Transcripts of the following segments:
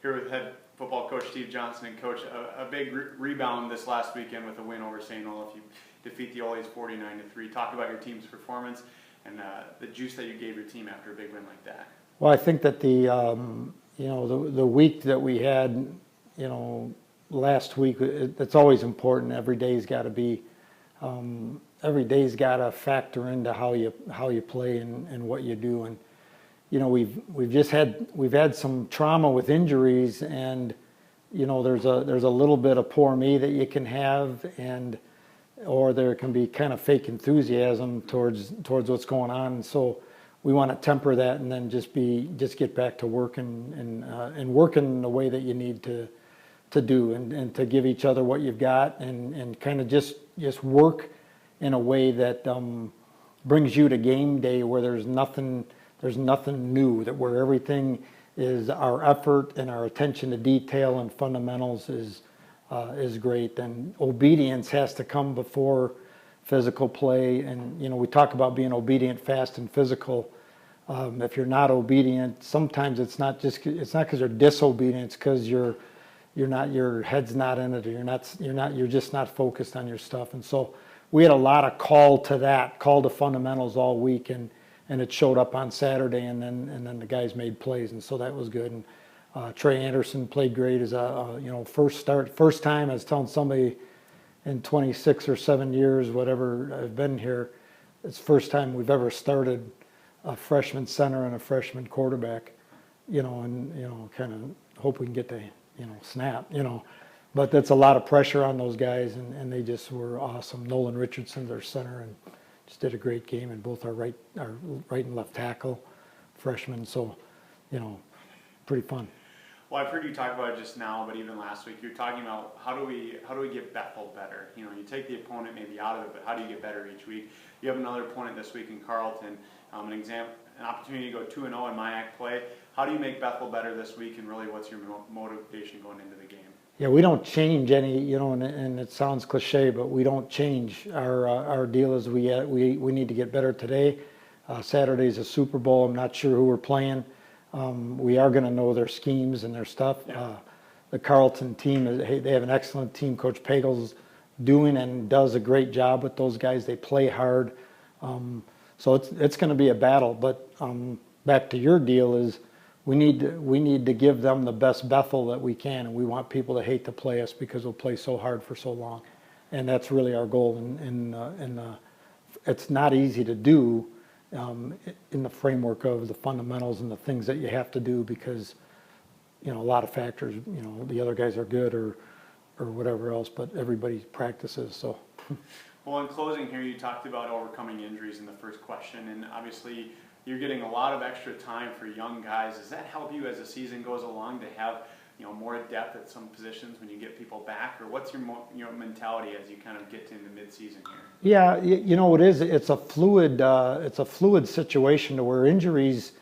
Here with head football coach Steve Johnson. And coach, a big rebound this last weekend with a win over St. Olaf. You defeat the Ollies 49-3. Talk about your team's performance and the juice that you gave your team after a big win like that. Well, I think that the week that we had, last week, it's always important. Every day's got to be, every day's got to factor into how you play and what you do. And we've had some trauma with injuries, and there's a little bit of poor me that you can have, or there can be kind of fake enthusiasm towards what's going on. And so we want to temper that and then just get back to working and working the way that you need to do and to give each other what you've got and kind of just work in a way that brings you to game day where there's nothing new, that where everything is our effort and our attention to detail and fundamentals is great. And obedience has to come before physical play. And we talk about being obedient, fast, and physical. If you're not obedient, sometimes it's not because you're disobedient. It's because your head's not in it, or you're just not focused on your stuff. And so we had a lot of call to fundamentals all week, and it showed up on Saturday, and then the guys made plays, and so that was good. And Trey Anderson played great as first time. I was telling somebody in 26 or 7 years, whatever I've been here, it's the first time we've ever started a freshman center and a freshman quarterback, and kind of hope we can get to snap, but that's a lot of pressure on those guys, and they just were awesome. Nolan Richardson's our center and just did a great game, and both our right and left tackle freshmen, so pretty fun. Well, I've heard you talk about it just now, but even last week, you're talking about how do we get Bethel better? You take the opponent maybe out of it, but how do you get better each week? You have another opponent this week in Carleton, an opportunity to go 2-0 in MIAC play. How do you make Bethel better this week, and really what's your motivation going into the game? Yeah, we don't change any, and it sounds cliche, but we don't change. Our deal is we need to get better today. Saturday's a Super Bowl. I'm not sure who we're playing. We are going to know their schemes and their stuff. Yeah. The Carleton team, they have an excellent team. Coach Pagel's doing and does a great job with those guys. They play hard. So it's going to be a battle. But back to your deal is we need to give them the best Bethel that we can, and we want people to hate to play us because we'll play so hard for so long. And that's really our goal. And it's not easy to do. In the framework of the fundamentals and the things that you have to do because, a lot of factors, the other guys are good or whatever else, but everybody practices, so. Well, in closing here, you talked about overcoming injuries in the first question, and obviously you're getting a lot of extra time for young guys. Does that help you as the season goes along to have more depth at some positions when you get people back, or what's your mentality as you kind of get into mid-season here? Yeah, it is. It's a fluid situation to where injuries,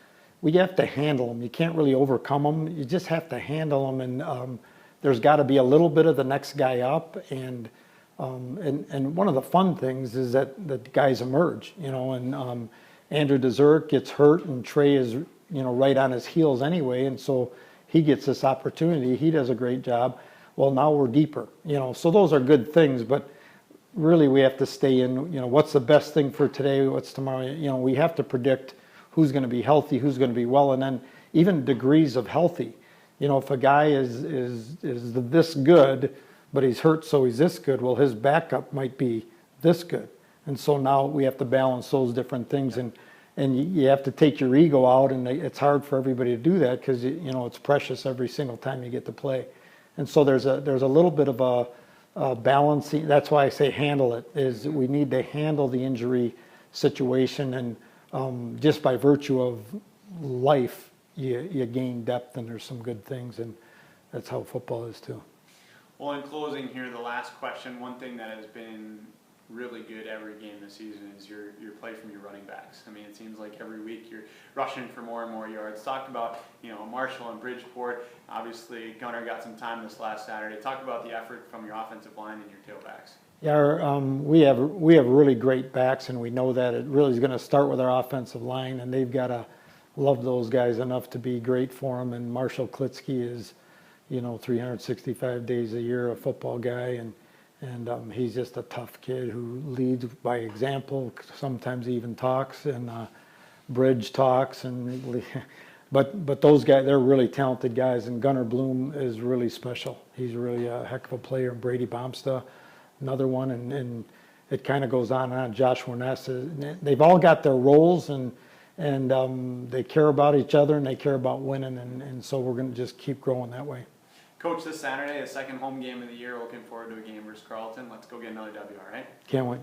we have to handle them. You can't really overcome them. You just have to handle them, and there's got to be a little bit of the next guy up, and one of the fun things is that the guys emerge. And Andrew Dezert gets hurt, and Trey is right on his heels anyway, and so he gets this opportunity. He does a great job. Well, now we're deeper, so those are good things, but really we have to stay in, what's the best thing for today, what's tomorrow. We have to predict who's going to be healthy, who's going to be well, and then even degrees of healthy. If a guy is this good, but he's hurt so he's this good, well, his backup might be this good. And so now we have to balance those different things, and you have to take your ego out, and it's hard for everybody to do that because it's precious every single time you get to play. And so there's a little bit of a balancing. That's why I say handle it. Is we need to handle the injury situation, and just by virtue of life, you gain depth, and there's some good things, and that's how football is too. Well, in closing here, the last question. One thing that has been really good every game this season is your play from your running backs. I mean, it seems like every week you're rushing for more and more yards. Talk about Marshall and Bridgeport. Obviously, Gunnar got some time this last Saturday. Talk about the effort from your offensive line and your tailbacks. Yeah, we have really great backs, and we know that it really is going to start with our offensive line, and they've got to love those guys enough to be great for them. And Marshall Klitsky is 365 days a year, a football guy, and he's just a tough kid who leads by example. Sometimes he even talks and bridge talks, but those guys, they're really talented guys. And Gunnar Bloom is really special. He's really a heck of a player. And Brady Bomsta, another one, and it kind of goes on and on. Josh Warness, they've all got their roles, and they care about each other and they care about winning, and so we're going to just keep growing that way. Coach, this Saturday, the second home game of the year, looking forward to a game versus Carleton. Let's go get another W, all right? Can't wait.